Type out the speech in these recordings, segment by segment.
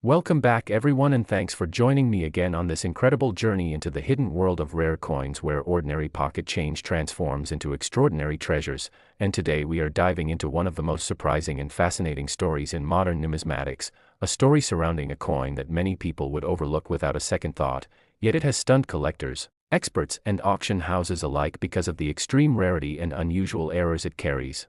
Welcome back everyone, and thanks for joining me again on this incredible journey into the hidden world of rare coins where ordinary pocket change transforms into extraordinary treasures. And today we are diving into one of the most surprising and fascinating stories in modern numismatics, a story surrounding a coin that many people would overlook without a second thought, yet it has stunned collectors, experts, and auction houses alike because of the extreme rarity and unusual errors it carries.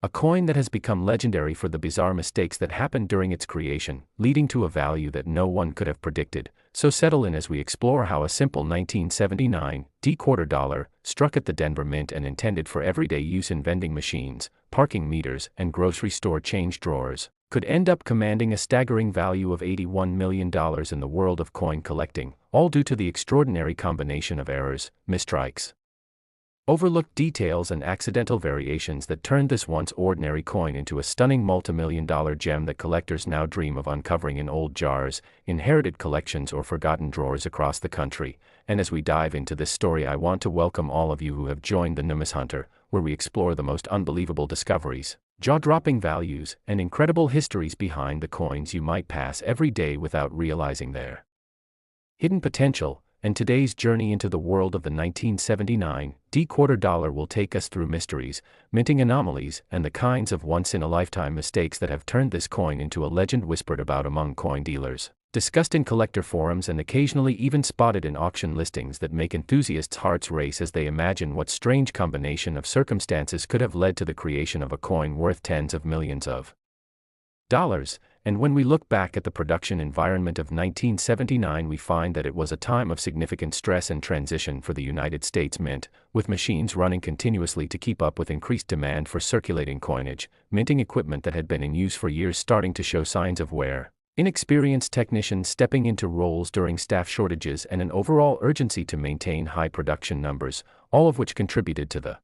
A coin that has become legendary for the bizarre mistakes that happened during its creation, leading to a value that no one could have predicted. So settle in as we explore how a simple 1979 quarter dollar, struck at the Denver Mint and intended for everyday use in vending machines, parking meters, and grocery store change drawers, could end up commanding a staggering value of $81 million in the world of coin collecting, all due to the extraordinary combination of errors, mistrikes, overlooked details, and accidental variations that turned this once ordinary coin into a stunning multimillion-dollar gem that collectors now dream of uncovering in old jars, inherited collections, or forgotten drawers across the country. And as we dive into this story, I want to welcome all of you who have joined the Numis Hunter, where we explore the most unbelievable discoveries, jaw-dropping values, and incredible histories behind the coins you might pass every day without realizing their hidden potential. And today's journey into the world of the 1979 quarter dollar will take us through mysteries, minting anomalies, and the kinds of once-in-a-lifetime mistakes that have turned this coin into a legend whispered about among coin dealers, discussed in collector forums, and occasionally even spotted in auction listings that make enthusiasts' hearts race as they imagine what strange combination of circumstances could have led to the creation of a coin worth tens of millions of dollars. And when we look back at the production environment of 1979, we find that it was a time of significant stress and transition for the United States Mint, with machines running continuously to keep up with increased demand for circulating coinage, minting equipment that had been in use for years starting to show signs of wear, inexperienced technicians stepping into roles during staff shortages, and an overall urgency to maintain high production numbers, all of which contributed to the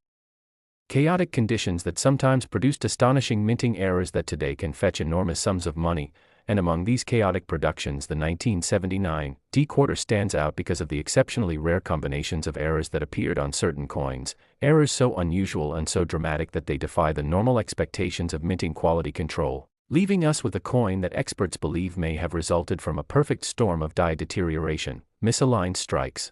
chaotic conditions that sometimes produced astonishing minting errors that today can fetch enormous sums of money. And among these chaotic productions, the 1979 quarter stands out because of the exceptionally rare combinations of errors that appeared on certain coins, errors so unusual and so dramatic that they defy the normal expectations of minting quality control, leaving us with a coin that experts believe may have resulted from a perfect storm of die deterioration, misaligned strikes,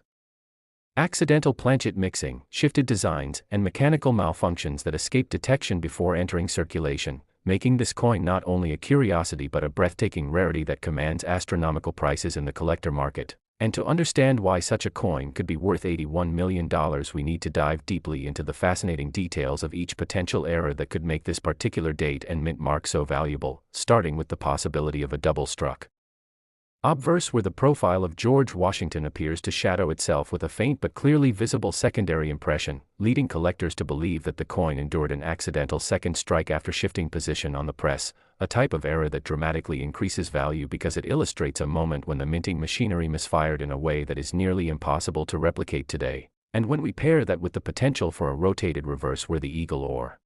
accidental planchet mixing, shifted designs, and mechanical malfunctions that escaped detection before entering circulation, making this coin not only a curiosity but a breathtaking rarity that commands astronomical prices in the collector market. And to understand why such a coin could be worth $81 million, we need to dive deeply into the fascinating details of each potential error that could make this particular date and mint mark so valuable, starting with the possibility of a double-struck obverse where the profile of George Washington appears to shadow itself with a faint but clearly visible secondary impression, leading collectors to believe that the coin endured an accidental second strike after shifting position on the press, a type of error that dramatically increases value because it illustrates a moment when the minting machinery misfired in a way that is nearly impossible to replicate today. And when we pair that with the potential for a rotated reverse where the eagle, or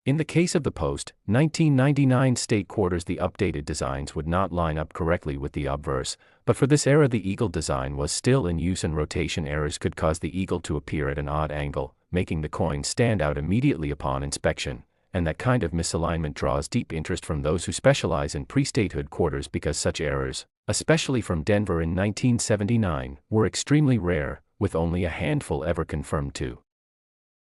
in the case of the post-1999 state quarters, the updated designs would not line up correctly with the obverse, but for this era the eagle design was still in use, and rotation errors could cause the eagle to appear at an odd angle, making the coin stand out immediately upon inspection. And that kind of misalignment draws deep interest from those who specialize in pre-statehood quarters because such errors, especially from Denver in 1979, were extremely rare, with only a handful ever confirmed to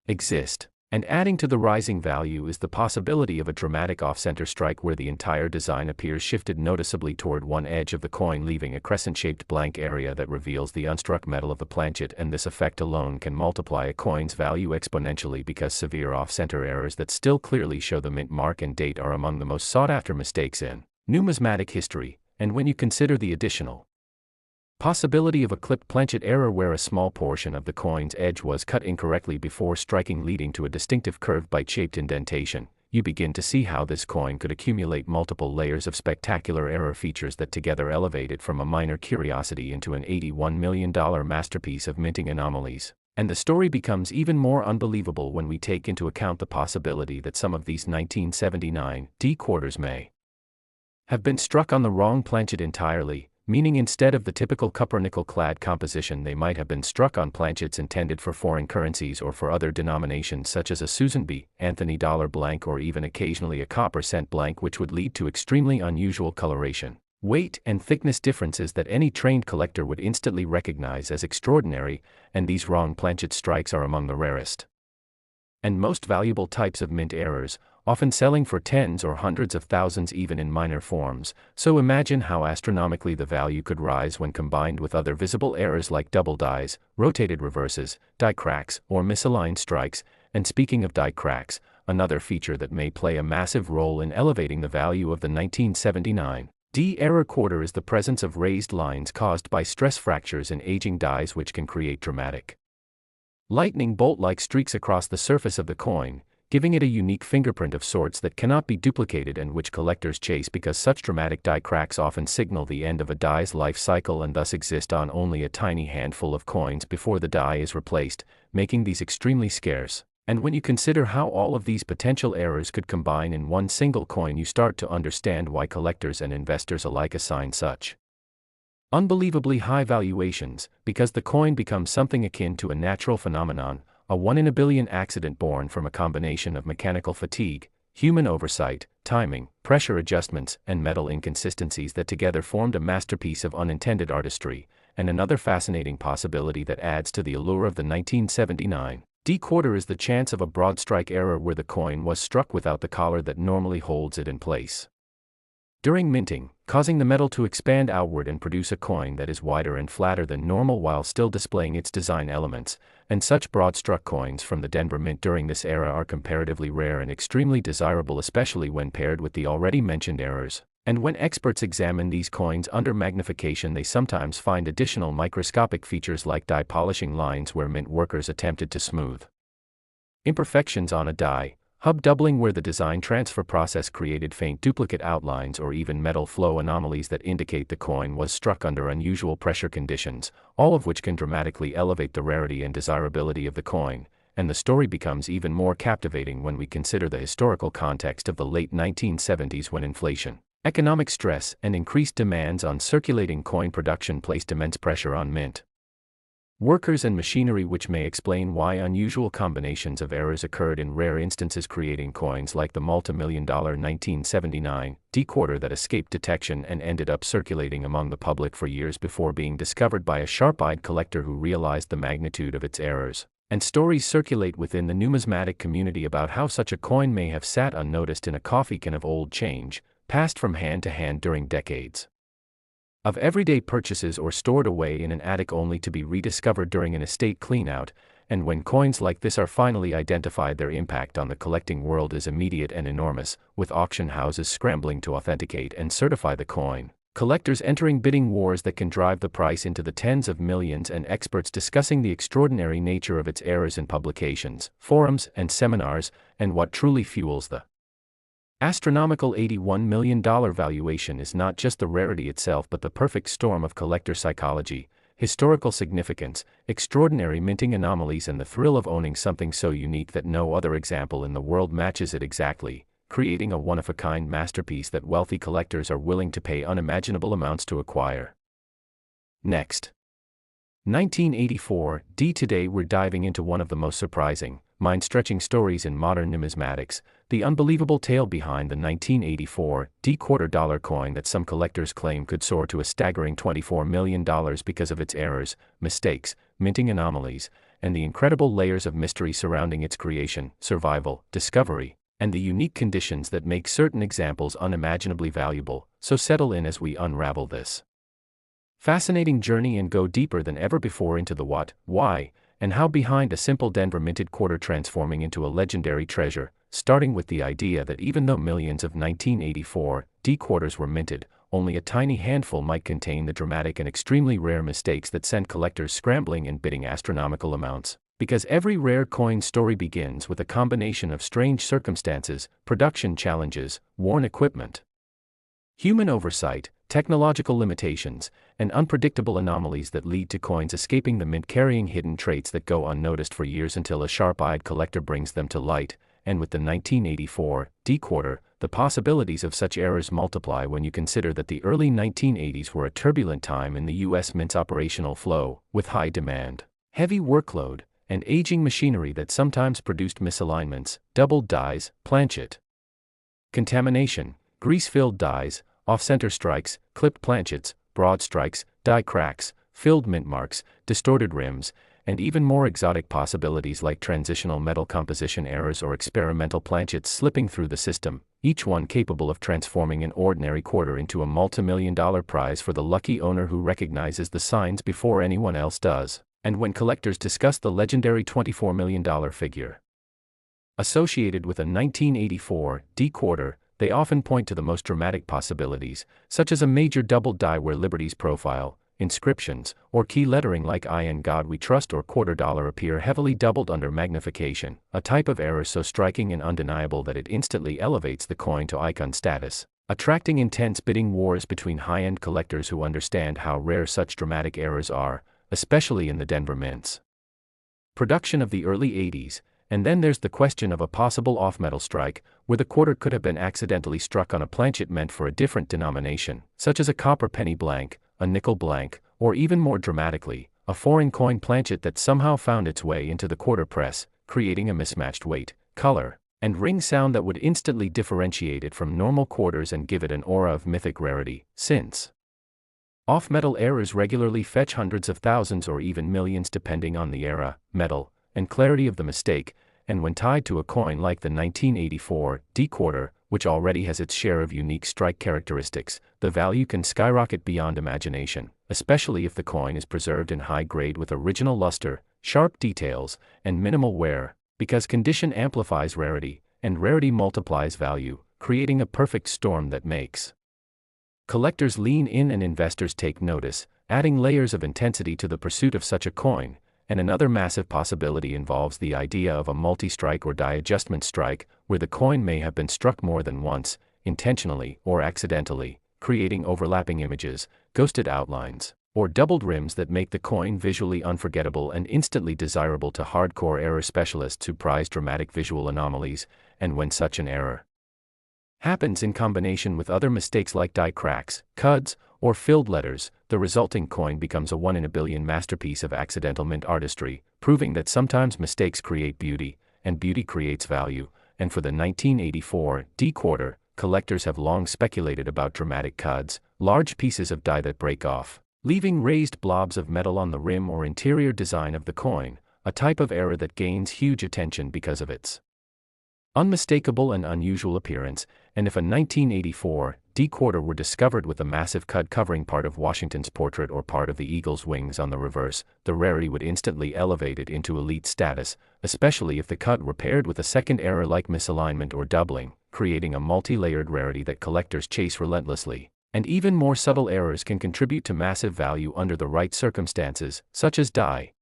exist. And adding to the rising value is the possibility of a dramatic off-center strike where the entire design appears shifted noticeably toward one edge of the coin, leaving a crescent-shaped blank area that reveals the unstruck metal of the planchet. And this effect alone can multiply a coin's value exponentially because severe off-center errors that still clearly show the mint mark and date are among the most sought-after mistakes in numismatic history. And when you consider the additional possibility of a clipped planchet error where a small portion of the coin's edge was cut incorrectly before striking, leading to a distinctive curved bite-shaped indentation, you begin to see how this coin could accumulate multiple layers of spectacular error features that together elevate it from a minor curiosity into an $81 million masterpiece of minting anomalies. And the story becomes even more unbelievable when we take into account the possibility that some of these 1979 quarters may have been struck on the wrong planchet entirely, meaning instead of the typical copper-nickel-clad composition they might have been struck on planchets intended for foreign currencies or for other denominations such as a Susan B. Anthony dollar blank or even occasionally a copper cent blank, which would lead to extremely unusual coloration. weight and thickness differences that any trained collector would instantly recognize as extraordinary, and these wrong planchet strikes are among the rarest and most valuable types of mint errors, often selling for tens or hundreds of thousands even in minor forms. So imagine how astronomically the value could rise when combined with other visible errors like double dies, rotated reverses, die cracks, or misaligned strikes. And speaking of die cracks, another feature that may play a massive role in elevating the value of the 1979 D error quarter is the presence of raised lines caused by stress fractures in aging dies, which can create dramatic lightning bolt-like streaks across the surface of the coin, giving it a unique fingerprint of sorts that cannot be duplicated and which collectors chase because such dramatic die cracks often signal the end of a die's life cycle and thus exist on only a tiny handful of coins before the die is replaced, making these extremely scarce. And when you consider how all of these potential errors could combine in one single coin, you start to understand why collectors and investors alike assign such unbelievably high valuations, because the coin becomes something akin to a natural phenomenon, a 1 in a billion accident born from a combination of mechanical fatigue, human oversight, timing, pressure adjustments, and metal inconsistencies that together formed a masterpiece of unintended artistry. And another fascinating possibility that adds to the allure of the 1979 D quarter is the chance of a broad strike error where the coin was struck without the collar that normally holds it in place during minting, causing the metal to expand outward and produce a coin that is wider and flatter than normal while still displaying its design elements. And such broad-struck coins from the Denver Mint during this era are comparatively rare and extremely desirable, especially when paired with the already mentioned errors. And when experts examine these coins under magnification, they sometimes find additional microscopic features like die polishing lines where mint workers attempted to smooth imperfections on a die, hub doubling where the design transfer process created faint duplicate outlines, or even metal flow anomalies that indicate the coin was struck under unusual pressure conditions, all of which can dramatically elevate the rarity and desirability of the coin. And the story becomes even more captivating when we consider the historical context of the late 1970s, when inflation, economic stress, and increased demands on circulating coin production placed immense pressure on mint workers and machinery, which may explain why unusual combinations of errors occurred in rare instances, creating coins like the multi-million-dollar 1979 D quarter that escaped detection and ended up circulating among the public for years before being discovered by a sharp-eyed collector who realized the magnitude of its errors. And stories circulate within the numismatic community about how such a coin may have sat unnoticed in a coffee can of old change, passed from hand to hand during decades of everyday purchases, or stored away in an attic only to be rediscovered during an estate cleanout. And when coins like this are finally identified, their impact on the collecting world is immediate and enormous, with auction houses scrambling to authenticate and certify the coin, collectors entering bidding wars that can drive the price into the tens of millions, and experts discussing the extraordinary nature of its errors in publications, forums, and seminars. And what truly fuels the astronomical $81 million valuation is not just the rarity itself, but the perfect storm of collector psychology, historical significance, extraordinary minting anomalies, and the thrill of owning something so unique that no other example in the world matches it exactly, creating a one-of-a-kind masterpiece that wealthy collectors are willing to pay unimaginable amounts to acquire. Next, 1984 D. Today we're diving into one of the most surprising, mind-stretching stories in modern numismatics, the unbelievable tale behind the 1984 D quarter dollar coin that some collectors claim could soar to a staggering $24 million because of its errors, mistakes, minting anomalies, and the incredible layers of mystery surrounding its creation, survival, discovery, and the unique conditions that make certain examples unimaginably valuable. So settle in as we unravel this fascinating journey and go deeper than ever before into the what, why, and how behind a simple Denver minted quarter transforming into a legendary treasure, starting with the idea that even though millions of 1984 D quarters were minted, only a tiny handful might contain the dramatic and extremely rare mistakes that sent collectors scrambling and bidding astronomical amounts. Because every rare coin story begins with a combination of strange circumstances, production challenges, worn equipment, human oversight, technological limitations, and unpredictable anomalies that lead to coins escaping the mint, carrying hidden traits that go unnoticed for years until a sharp-eyed collector brings them to light. And with the 1984 D quarter, the possibilities of such errors multiply when you consider that the early 1980s were a turbulent time in the U.S. Mint's operational flow, with high demand, heavy workload, and aging machinery that sometimes produced misalignments, doubled dies, planchet contamination, grease-filled dies, off-center strikes, clipped planchets, broad strikes, die cracks, filled mint marks, distorted rims, and even more exotic possibilities like transitional metal composition errors or experimental planchets slipping through the system, each one capable of transforming an ordinary quarter into a multi-million-dollar prize for the lucky owner who recognizes the signs before anyone else does. And when collectors discuss the legendary $24 million figure associated with a 1984 D quarter, they often point to the most dramatic possibilities, such as a major double die where Liberty's profile, inscriptions, or key lettering like "I in God We Trust" or quarter dollar appear heavily doubled under magnification, a type of error so striking and undeniable that it instantly elevates the coin to icon status, attracting intense bidding wars between high-end collectors who understand how rare such dramatic errors are, especially in the Denver mints production of the early 80s. And then there's the question of a possible off-metal strike, where the quarter could have been accidentally struck on a planchet meant for a different denomination, such as a copper penny blank, a nickel blank, or even more dramatically, a foreign coin planchet that somehow found its way into the quarter press, creating a mismatched weight, color, and ring sound that would instantly differentiate it from normal quarters and give it an aura of mythic rarity. Since off-metal errors regularly fetch hundreds of thousands or even millions depending on the era, metal, and clarity of the mistake, and when tied to a coin like the 1984 D quarter, which already has its share of unique strike characteristics, the value can skyrocket beyond imagination, especially if the coin is preserved in high grade with original luster, sharp details, and minimal wear, because condition amplifies rarity, and rarity multiplies value, creating a perfect storm that makes collectors lean in and investors take notice, adding layers of intensity to the pursuit of such a coin. And another massive possibility involves the idea of a multi-strike or die adjustment strike, where the coin may have been struck more than once, intentionally or accidentally, creating overlapping images, ghosted outlines, or doubled rims that make the coin visually unforgettable and instantly desirable to hardcore error specialists who prize dramatic visual anomalies. And when such an error happens in combination with other mistakes like die cracks, cuds, or filled letters, the resulting coin becomes a one-in-a-billion masterpiece of accidental mint artistry, proving that sometimes mistakes create beauty, and beauty creates value. And for the 1984 D quarter, collectors have long speculated about dramatic cuds, large pieces of die that break off, leaving raised blobs of metal on the rim or interior design of the coin, a type of error that gains huge attention because of its unmistakable and unusual appearance. And if a 1984 D quarter were discovered with a massive cut covering part of Washington's portrait or part of the eagle's wings on the reverse, the rarity would instantly elevate it into elite status, especially if the cut were paired with a second error like misalignment or doubling, creating a multi-layered rarity that collectors chase relentlessly. And even more subtle errors can contribute to massive value under the right circumstances, such as die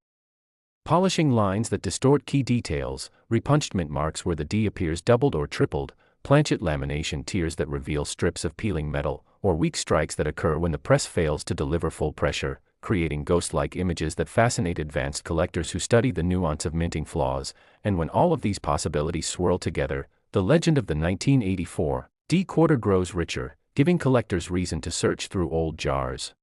polishing lines that distort key details, repunched mint marks where the D appears doubled or tripled, planchet lamination tears that reveal strips of peeling metal, or weak strikes that occur when the press fails to deliver full pressure, creating ghost-like images that fascinate advanced collectors who study the nuance of minting flaws. And when all of these possibilities swirl together, the legend of the 1984 D quarter grows richer, giving collectors reason to search through old jars,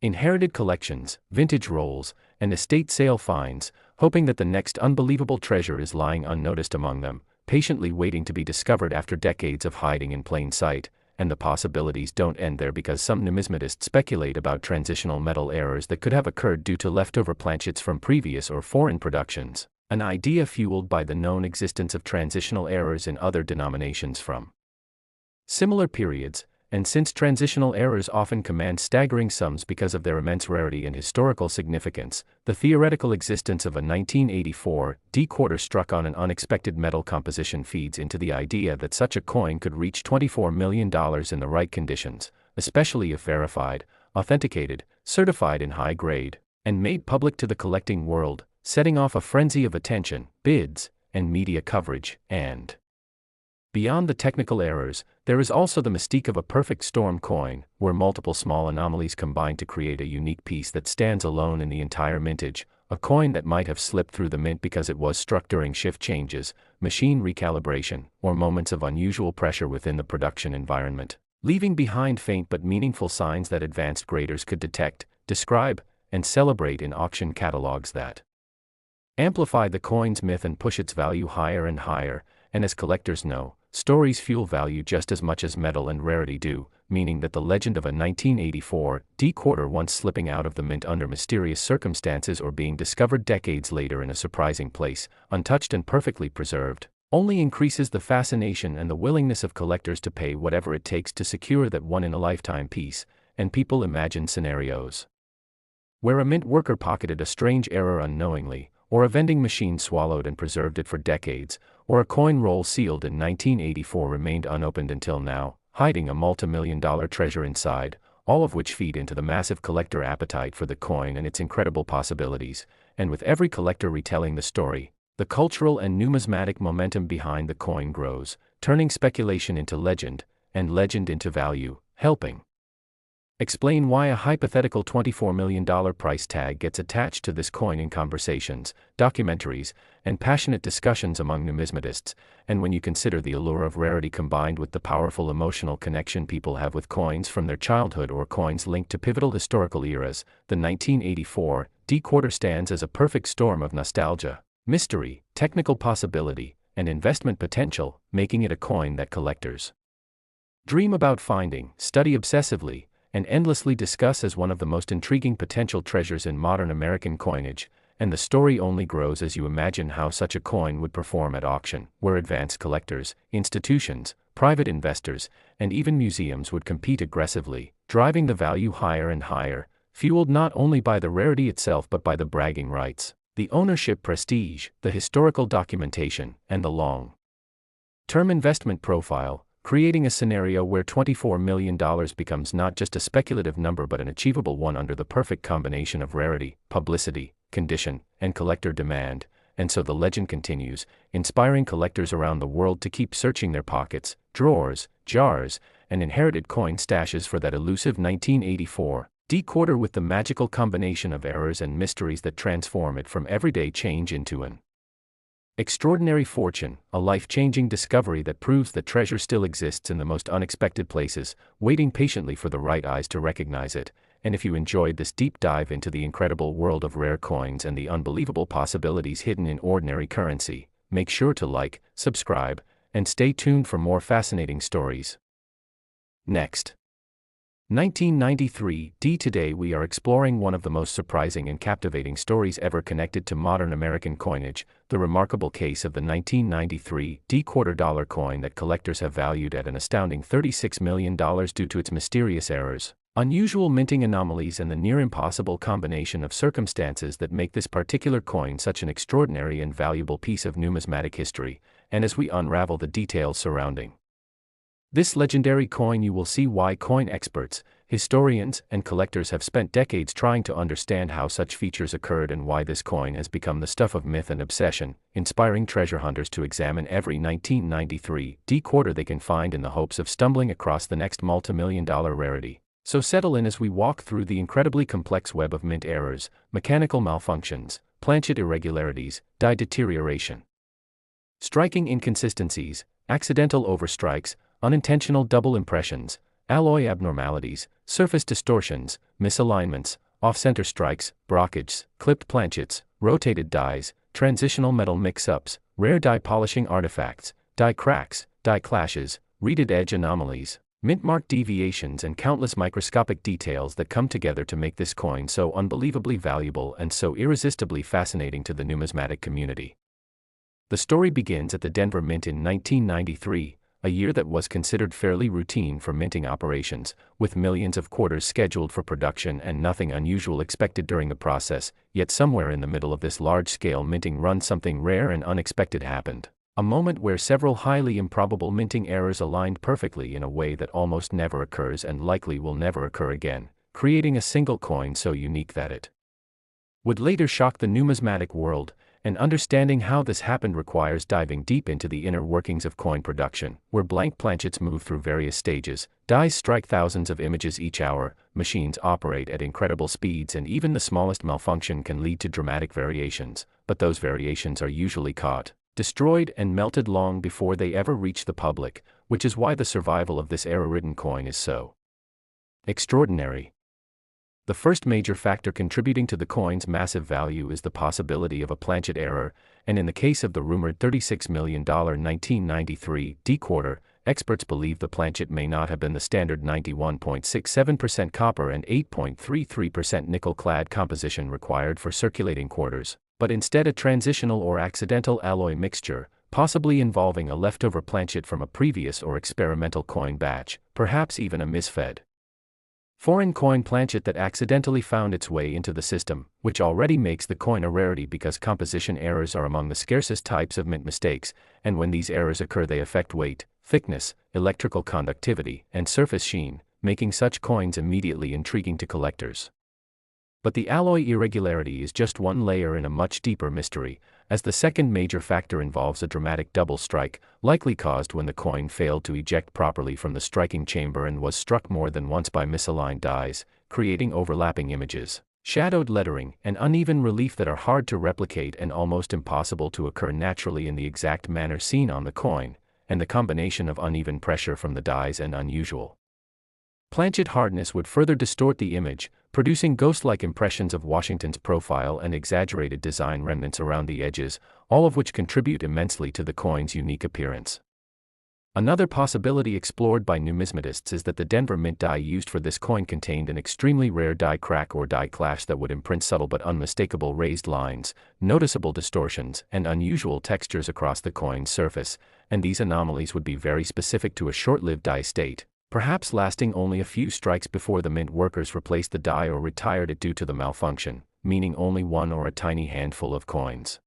inherited collections, vintage rolls, and estate sale finds, hoping that the next unbelievable treasure is lying unnoticed among them, patiently waiting to be discovered after decades of hiding in plain sight. And the possibilities don't end there, because some numismatists speculate about transitional metal errors that could have occurred due to leftover planchets from previous or foreign productions, an idea fueled by the known existence of transitional errors in other denominations from similar periods. And since transitional errors often command staggering sums because of their immense rarity and historical significance, the theoretical existence of a 1984 D quarter struck on an unexpected metal composition feeds into the idea that such a coin could reach $24 million in the right conditions, especially if verified, authenticated, certified in high grade, and made public to the collecting world, setting off a frenzy of attention, bids, and media coverage. And beyond the technical errors, there is also the mystique of a perfect storm coin, where multiple small anomalies combine to create a unique piece that stands alone in the entire mintage, a coin that might have slipped through the mint because it was struck during shift changes, machine recalibration, or moments of unusual pressure within the production environment, leaving behind faint but meaningful signs that advanced graders could detect, describe, and celebrate in auction catalogs that amplify the coin's myth and push its value higher and higher. And as collectors know, stories fuel value just as much as metal and rarity do, meaning that the legend of a 1984 D quarter once slipping out of the mint under mysterious circumstances or being discovered decades later in a surprising place, untouched and perfectly preserved, only increases the fascination and the willingness of collectors to pay whatever it takes to secure that one-in-a-lifetime piece. And people imagine scenarios where a mint worker pocketed a strange error unknowingly, or a vending machine swallowed and preserved it for decades, or a coin roll sealed in 1984 remained unopened until now, hiding a multi-million-dollar treasure inside, all of which feed into the massive collector appetite for the coin and its incredible possibilities. And with every collector retelling the story, the cultural and numismatic momentum behind the coin grows, turning speculation into legend, and legend into value, helping explain why a hypothetical $24 million price tag gets attached to this coin in conversations, documentaries, and passionate discussions among numismatists. And when you consider the allure of rarity combined with the powerful emotional connection people have with coins from their childhood or coins linked to pivotal historical eras, the 1984 D quarter stands as a perfect storm of nostalgia, mystery, technical possibility, and investment potential, making it a coin that collectors dream about finding, study obsessively, and endlessly discuss as one of the most intriguing potential treasures in modern American coinage. And the story only grows as you imagine how such a coin would perform at auction, where advanced collectors, institutions, private investors, and even museums would compete aggressively, driving the value higher and higher, fueled not only by the rarity itself but by the bragging rights, the ownership prestige, the historical documentation, and the long-term investment profile, creating a scenario where $24 million becomes not just a speculative number but an achievable one under the perfect combination of rarity, publicity, condition, and collector demand. And so the legend continues, inspiring collectors around the world to keep searching their pockets, drawers, jars, and inherited coin stashes for that elusive 1984 D quarter with the magical combination of errors and mysteries that transform it from everyday change into an extraordinary fortune, a life-changing discovery that proves that treasure still exists in the most unexpected places, waiting patiently for the right eyes to recognize it. And if you enjoyed this deep dive into the incredible world of rare coins and the unbelievable possibilities hidden in ordinary currency, make sure to like, subscribe, and stay tuned for more fascinating stories. Next. 1993 D. Today we are exploring one of the most surprising and captivating stories ever connected to modern American coinage, the remarkable case of the 1993 D quarter dollar coin that collectors have valued at an astounding $36 million due to its mysterious errors, unusual minting anomalies, and the near-impossible combination of circumstances that make this particular coin such an extraordinary and valuable piece of numismatic history. And as we unravel the details surrounding this legendary coin, you will see why coin experts, historians, and collectors have spent decades trying to understand how such features occurred and why this coin has become the stuff of myth and obsession, inspiring treasure hunters to examine every 1993 D quarter they can find in the hopes of stumbling across the next multi-million-dollar rarity. So settle in as we walk through the incredibly complex web of mint errors, mechanical malfunctions, planchet irregularities, die deterioration, striking inconsistencies, accidental overstrikes, unintentional double impressions, alloy abnormalities, surface distortions, misalignments, off-center strikes, brockages, clipped planchets, rotated dies, transitional metal mix-ups, rare die polishing artifacts, die cracks, die clashes, reeded edge anomalies, mint mark deviations, and countless microscopic details that come together to make this coin so unbelievably valuable and so irresistibly fascinating to the numismatic community. The story begins at the Denver Mint in 1993, a year that was considered fairly routine for minting operations, with millions of quarters scheduled for production and nothing unusual expected during the process. Yet somewhere in the middle of this large-scale minting run, something rare and unexpected happened. A moment where several highly improbable minting errors aligned perfectly in a way that almost never occurs and likely will never occur again, creating a single coin so unique that it would later shock the numismatic world. And understanding how this happened requires diving deep into the inner workings of coin production, where blank planchets move through various stages, dies strike thousands of images each hour, machines operate at incredible speeds, and even the smallest malfunction can lead to dramatic variations, but those variations are usually caught, destroyed, and melted long before they ever reach the public, which is why the survival of this error-ridden coin is so extraordinary. The first major factor contributing to the coin's massive value is the possibility of a planchet error, and in the case of the rumored $36 million 1993 D quarter, experts believe the planchet may not have been the standard 91.67% copper and 8.33% nickel-clad composition required for circulating quarters, but instead a transitional or accidental alloy mixture, possibly involving a leftover planchet from a previous or experimental coin batch, perhaps even a misfed foreign coin planchet that accidentally found its way into the system, which already makes the coin a rarity because composition errors are among the scarcest types of mint mistakes, and when these errors occur they affect weight, thickness, electrical conductivity, and surface sheen, making such coins immediately intriguing to collectors. But the alloy irregularity is just one layer in a much deeper mystery, as the second major factor involves a dramatic double strike, likely caused when the coin failed to eject properly from the striking chamber and was struck more than once by misaligned dies, creating overlapping images, shadowed lettering, and uneven relief that are hard to replicate and almost impossible to occur naturally in the exact manner seen on the coin, and the combination of uneven pressure from the dies and unusual planchet hardness would further distort the image, producing ghost-like impressions of Washington's profile and exaggerated design remnants around the edges, all of which contribute immensely to the coin's unique appearance. Another possibility explored by numismatists is that the Denver mint die used for this coin contained an extremely rare die crack or die clash that would imprint subtle but unmistakable raised lines, noticeable distortions, and unusual textures across the coin's surface, and these anomalies would be very specific to a short-lived die state, perhaps lasting only a few strikes before the mint workers replaced the die or retired it due to the malfunction, meaning only one or a tiny handful of coins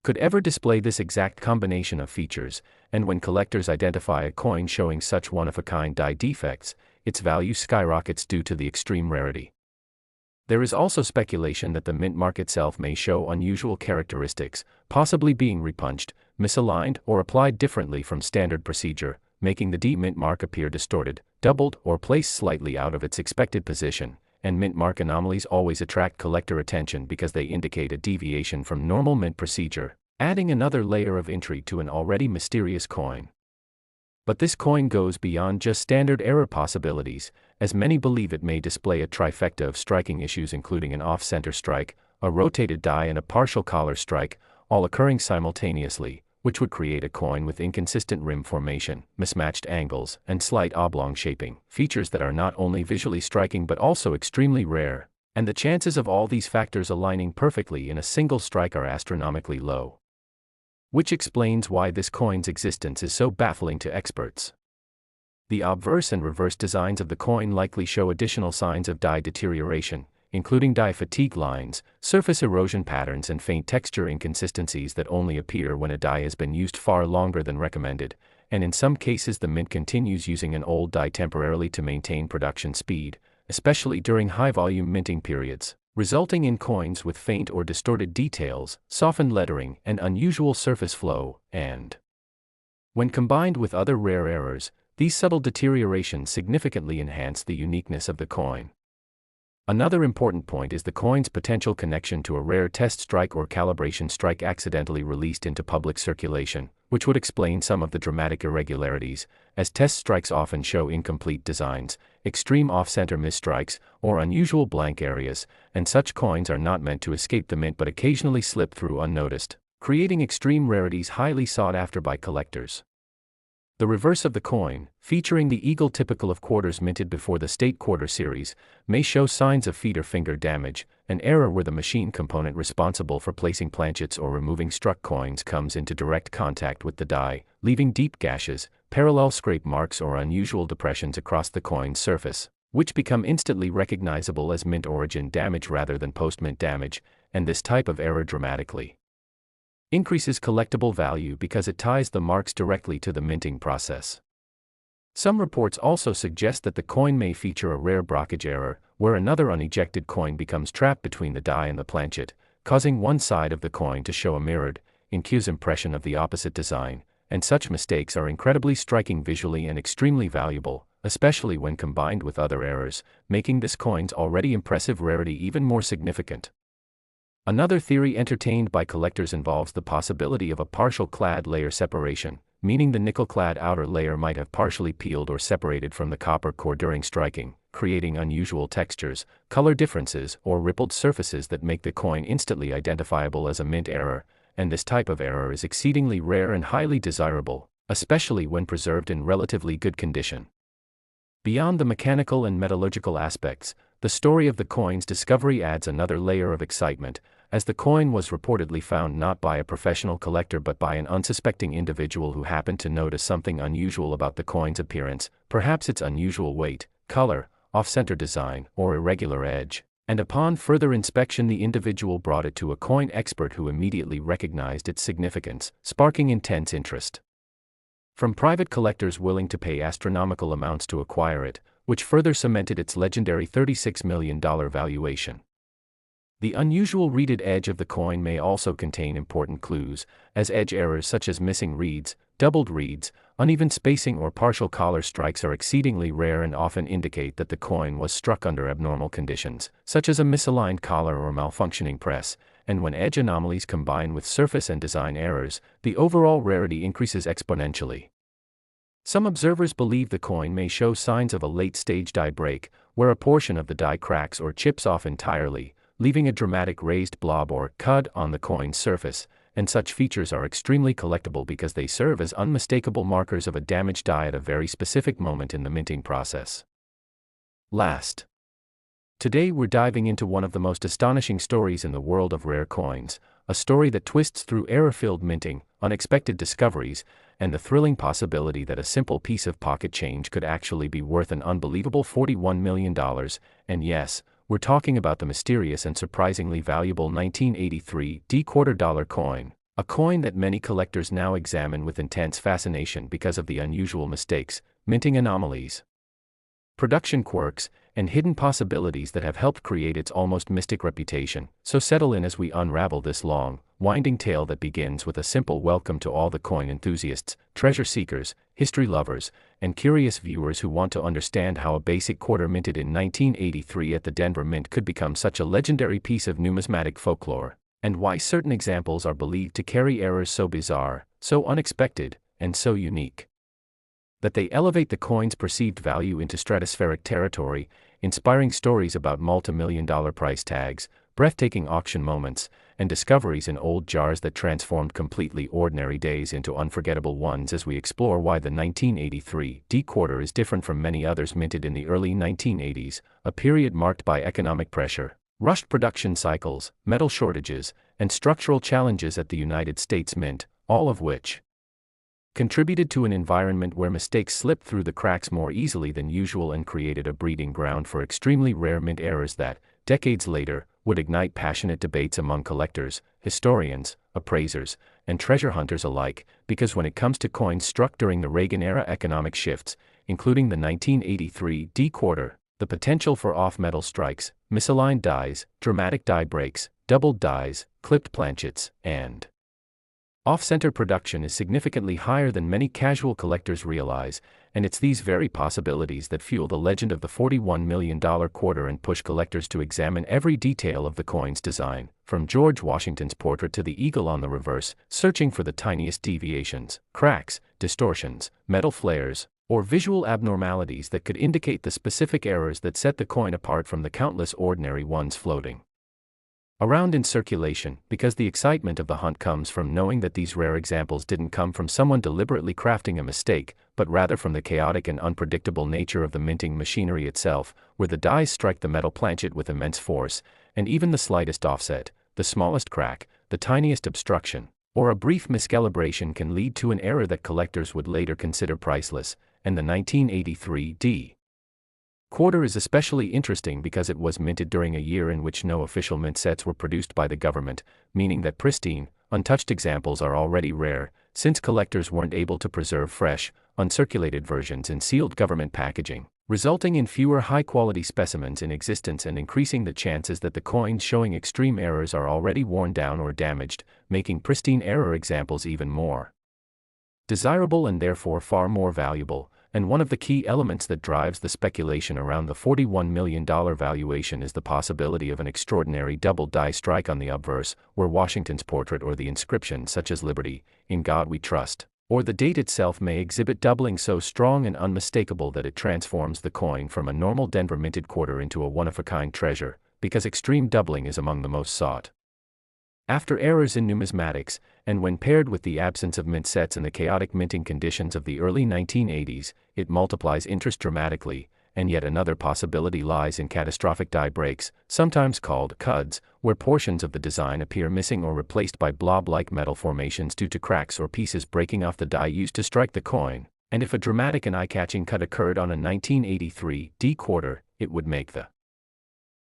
could ever display this exact combination of features, and when collectors identify a coin showing such one-of-a-kind die defects, its value skyrockets due to the extreme rarity. There is also speculation that the mint mark itself may show unusual characteristics, possibly being repunched, misaligned, or applied differently from standard procedure, making the D mint mark appear distorted, doubled, or placed slightly out of its expected position, and mint mark anomalies always attract collector attention because they indicate a deviation from normal mint procedure, adding another layer of intrigue to an already mysterious coin. But this coin goes beyond just standard error possibilities, as many believe it may display a trifecta of striking issues including an off-center strike, a rotated die and a partial collar strike, all occurring simultaneously, which would create a coin with inconsistent rim formation, mismatched angles, and slight oblong shaping, features that are not only visually striking but also extremely rare, and the chances of all these factors aligning perfectly in a single strike are astronomically low. Which explains why this coin's existence is so baffling to experts. The obverse and reverse designs of the coin likely show additional signs of die deterioration, including die fatigue lines, surface erosion patterns and faint texture inconsistencies that only appear when a die has been used far longer than recommended, and in some cases the mint continues using an old die temporarily to maintain production speed, especially during high-volume minting periods, resulting in coins with faint or distorted details, softened lettering, and unusual surface flow, and when combined with other rare errors, these subtle deteriorations significantly enhance the uniqueness of the coin. Another important point is the coin's potential connection to a rare test strike or calibration strike accidentally released into public circulation, which would explain some of the dramatic irregularities, as test strikes often show incomplete designs, extreme off-center misstrikes, or unusual blank areas, and such coins are not meant to escape the mint but occasionally slip through unnoticed, creating extreme rarities highly sought after by collectors. The reverse of the coin, featuring the eagle typical of quarters minted before the state quarter series, may show signs of feet or finger damage, an error where the machine component responsible for placing planchets or removing struck coins comes into direct contact with the die, leaving deep gashes, parallel scrape marks or unusual depressions across the coin's surface, which become instantly recognizable as mint origin damage rather than post-mint damage, and this type of error dramatically increases collectible value because it ties the marks directly to the minting process. Some reports also suggest that the coin may feature a rare blockage error, where another unejected coin becomes trapped between the die and the planchet, causing one side of the coin to show a mirrored, incuse impression of the opposite design, and such mistakes are incredibly striking visually and extremely valuable, especially when combined with other errors, making this coin's already impressive rarity even more significant. Another theory entertained by collectors involves the possibility of a partial clad layer separation, meaning the nickel-clad outer layer might have partially peeled or separated from the copper core during striking, creating unusual textures, color differences, or rippled surfaces that make the coin instantly identifiable as a mint error, and this type of error is exceedingly rare and highly desirable, especially when preserved in relatively good condition. Beyond the mechanical and metallurgical aspects, the story of the coin's discovery adds another layer of excitement, as the coin was reportedly found not by a professional collector but by an unsuspecting individual who happened to notice something unusual about the coin's appearance, perhaps its unusual weight, color, off-center design, or irregular edge, and upon further inspection the individual brought it to a coin expert who immediately recognized its significance, sparking intense interest from private collectors willing to pay astronomical amounts to acquire it, which further cemented its legendary $36 million valuation. The unusual reeded edge of the coin may also contain important clues, as edge errors such as missing reeds, doubled reeds, uneven spacing or partial collar strikes are exceedingly rare and often indicate that the coin was struck under abnormal conditions, such as a misaligned collar or malfunctioning press, and when edge anomalies combine with surface and design errors, the overall rarity increases exponentially. Some observers believe the coin may show signs of a late-stage die break, where a portion of the die cracks or chips off entirely, leaving a dramatic raised blob or cud on the coin's surface, and such features are extremely collectible because they serve as unmistakable markers of a damaged die at a very specific moment in the minting process. Last. Today we're diving into one of the most astonishing stories in the world of rare coins, a story that twists through error-filled minting, unexpected discoveries, and the thrilling possibility that a simple piece of pocket change could actually be worth an unbelievable $41 million, and yes, we're talking about the mysterious and surprisingly valuable 1983 quarter dollar coin, a coin that many collectors now examine with intense fascination because of the unusual mistakes, minting anomalies, production quirks, and hidden possibilities that have helped create its almost mystic reputation. So settle in as we unravel this long, winding tale that begins with a simple welcome to all the coin enthusiasts, treasure seekers, history lovers, and curious viewers who want to understand how a basic quarter minted in 1983 at the Denver Mint could become such a legendary piece of numismatic folklore, and why certain examples are believed to carry errors so bizarre, so unexpected, and so unique that they elevate the coin's perceived value into stratospheric territory, inspiring stories about multi-million-dollar price tags, breathtaking auction moments, and discoveries in old jars that transformed completely ordinary days into unforgettable ones as we explore why the 1983 quarter is different from many others minted in the early 1980s, a period marked by economic pressure, rushed production cycles, metal shortages, and structural challenges at the United States Mint, all of which contributed to an environment where mistakes slipped through the cracks more easily than usual and created a breeding ground for extremely rare mint errors that, decades later, would ignite passionate debates among collectors, historians, appraisers, and treasure hunters alike, because when it comes to coins struck during the Reagan-era economic shifts, including the 1983 quarter, the potential for off-metal strikes, misaligned dies, dramatic die breaks, doubled dies, clipped planchets, and off-center production is significantly higher than many casual collectors realize, and it's these very possibilities that fuel the legend of the $41 million quarter and push collectors to examine every detail of the coin's design, from George Washington's portrait to the eagle on the reverse, searching for the tiniest deviations, cracks, distortions, metal flares, or visual abnormalities that could indicate the specific errors that set the coin apart from the countless ordinary ones floating around in circulation, because the excitement of the hunt comes from knowing that these rare examples didn't come from someone deliberately crafting a mistake, but rather from the chaotic and unpredictable nature of the minting machinery itself, where the dies strike the metal planchet with immense force, and even the slightest offset, the smallest crack, the tiniest obstruction, or a brief miscalibration can lead to an error that collectors would later consider priceless, and the 1983 quarter is especially interesting because it was minted during a year in which no official mint sets were produced by the government, meaning that pristine, untouched examples are already rare, since collectors weren't able to preserve fresh, uncirculated versions in sealed government packaging, resulting in fewer high-quality specimens in existence and increasing the chances that the coins showing extreme errors are already worn down or damaged, making pristine error examples even more desirable and therefore far more valuable. And one of the key elements that drives the speculation around the $41 million valuation is the possibility of an extraordinary double die strike on the obverse, where Washington's portrait or the inscription such as "Liberty, in God We Trust," or the date itself may exhibit doubling so strong and unmistakable that it transforms the coin from a normal Denver minted quarter into a one-of-a-kind treasure, because extreme doubling is among the most sought After errors in numismatics, and when paired with the absence of mint sets and the chaotic minting conditions of the early 1980s, it multiplies interest dramatically. And yet another possibility lies in catastrophic die breaks, sometimes called CUDs, where portions of the design appear missing or replaced by blob-like metal formations due to cracks or pieces breaking off the die used to strike the coin. And if a dramatic and eye-catching cut occurred on a 1983 D quarter, it would make the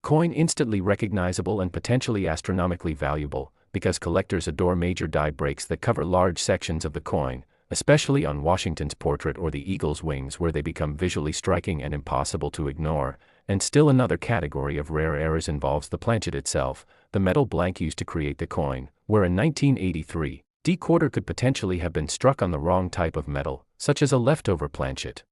coin instantly recognizable and potentially astronomically valuable, because collectors adore major die breaks that cover large sections of the coin, especially on Washington's portrait or the eagle's wings, where they become visually striking and impossible to ignore. And still another category of rare errors involves the planchet itself, the metal blank used to create the coin, where a 1983 D quarter could potentially have been struck on the wrong type of metal, such as a leftover planchet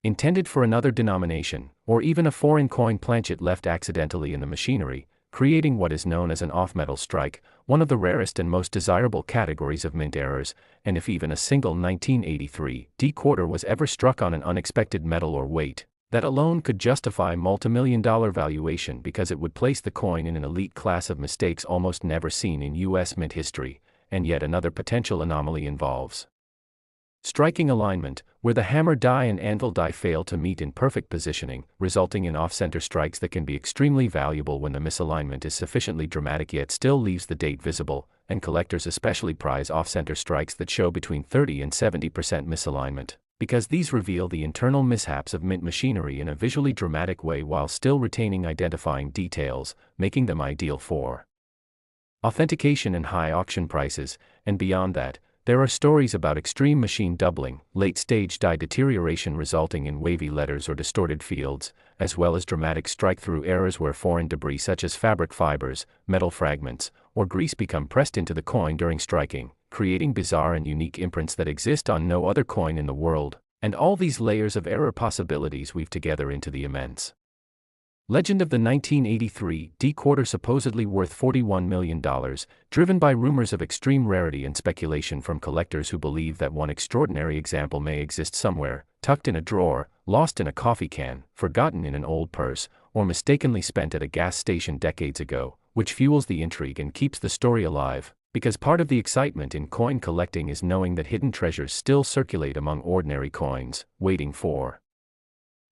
intended for another denomination, or even a foreign coin planchet left accidentally in the machinery, creating what is known as an off-metal strike, one of the rarest and most desirable categories of mint errors. And if even a single 1983 D quarter was ever struck on an unexpected metal or weight, that alone could justify multimillion-dollar valuation, because it would place the coin in an elite class of mistakes almost never seen in U.S. mint history. And yet another potential anomaly involves striking alignment, where the hammer die and anvil die fail to meet in perfect positioning, resulting in off-center strikes that can be extremely valuable when the misalignment is sufficiently dramatic yet still leaves the date visible. And collectors especially prize off-center strikes that show between 30 and 70% misalignment, because these reveal the internal mishaps of mint machinery in a visually dramatic way while still retaining identifying details, making them ideal for authentication and high auction prices. And beyond that, there are stories about extreme machine doubling, late-stage die deterioration resulting in wavy letters or distorted fields, as well as dramatic strike-through errors where foreign debris such as fabric fibers, metal fragments, or grease become pressed into the coin during striking, creating bizarre and unique imprints that exist on no other coin in the world. And all these layers of error possibilities weave together into the immense legend of the 1983 D quarter, supposedly worth $41 million, driven by rumors of extreme rarity and speculation from collectors who believe that one extraordinary example may exist somewhere, tucked in a drawer, lost in a coffee can, forgotten in an old purse, or mistakenly spent at a gas station decades ago, which fuels the intrigue and keeps the story alive, because part of the excitement in coin collecting is knowing that hidden treasures still circulate among ordinary coins, waiting for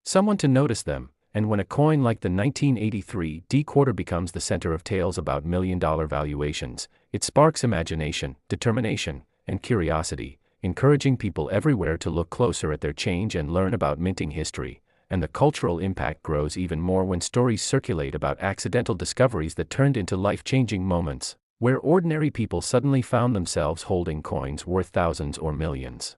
someone to notice them. And when a coin like the 1983 D quarter becomes the center of tales about million-dollar valuations, it sparks imagination, determination, and curiosity, encouraging people everywhere to look closer at their change and learn about minting history. And the cultural impact grows even more when stories circulate about accidental discoveries that turned into life-changing moments, where ordinary people suddenly found themselves holding coins worth thousands or millions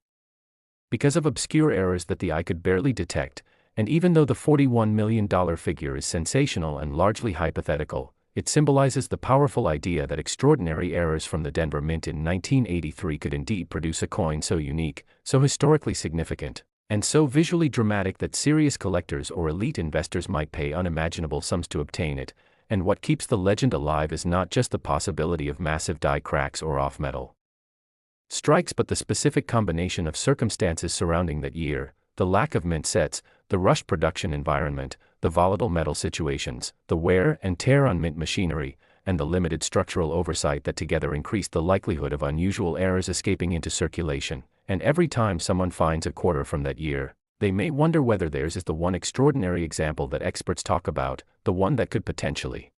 because of obscure errors that the eye could barely detect. And even though the $41 million figure is sensational and largely hypothetical, it symbolizes the powerful idea that extraordinary errors from the Denver Mint in 1983 could indeed produce a coin so unique, so historically significant, and so visually dramatic that serious collectors or elite investors might pay unimaginable sums to obtain it. And what keeps the legend alive is not just the possibility of massive die cracks or off-metal strikes, but the specific combination of circumstances surrounding that year: the lack of mint sets, the rushed production environment, the volatile metal situations, the wear and tear on mint machinery, and the limited structural oversight that together increased the likelihood of unusual errors escaping into circulation. And every time someone finds a quarter from that year, they may wonder whether theirs is the one extraordinary example that experts talk about, the one that could potentially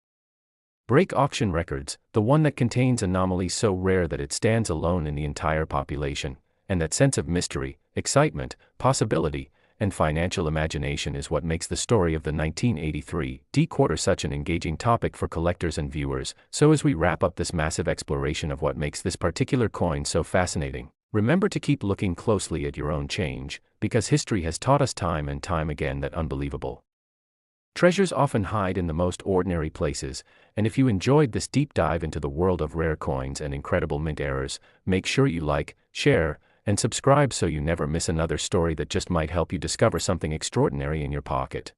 break auction records, the one that contains anomalies so rare that it stands alone in the entire population. And that sense of mystery, excitement, possibility, and financial imagination is what makes the story of the 1983 D quarter such an engaging topic for collectors and viewers. So as we wrap up this massive exploration of what makes this particular coin so fascinating, remember to keep looking closely at your own change, because history has taught us time and time again that unbelievable treasures often hide in the most ordinary places. And if you enjoyed this deep dive into the world of rare coins and incredible mint errors, make sure you like, share, and subscribe so you never miss another story that just might help you discover something extraordinary in your pocket.